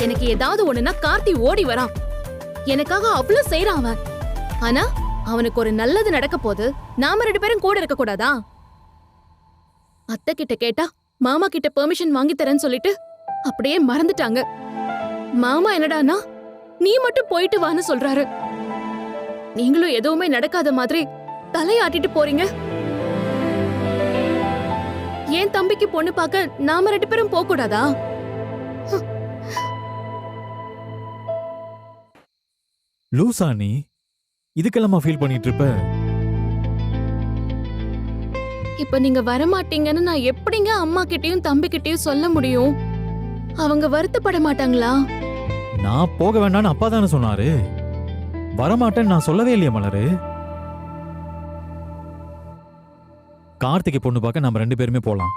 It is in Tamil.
எனக்கு ஏதாவது ஒண்ணுனா கார்த்தி ஓடி வரான். எனக்காக அவ்வளவு செய்யறான் அவன். ஆனா அவனுக்கு ஒரு நல்லது நடக்க போது நாம 2 பேரும் கூட இருக்க கூடாதா? அத்தை கிட்ட கேட்டா மாமா கிட்ட பெர்மிஷன் வாங்கி தரேன்னு சொல்லிட்டு அப்படியே மறந்துட்டாங்க. மாமா என்னடானா நீ மட்டும் போயிட்டு வான்னு சொல்றாரு. நீங்களும் எதுவுமே நடக்காத மாதிரி தலையாட்டிட்டு போறீங்க. ஏன் தம்பிக்கு பொண்ணு பார்க்க நாம 2 பேரும் போக கூடாதா? லூசா நீ இதுக்கெல்லாமா ஃபீல் பண்ணிட்டு இருப்ப? இப்ப நீங்க வரமாட்டீங்கன்னு நான் எப்படிங்க அம்மா கிட்டயும் தம்பி கிட்டயும் சொல்ல முடியும்? அவங்க வருத்தப்பட மாட்டாங்களா? நான் போக வேண்டாம்னு அப்பா தானே சொன்னாரு. வரமாட்டேன்னு நான் சொல்லவே இல்லையா மலரு? கார்த்திகை பொண்ணு பார்க்க நம்ம 2 பேருமே போலாம்.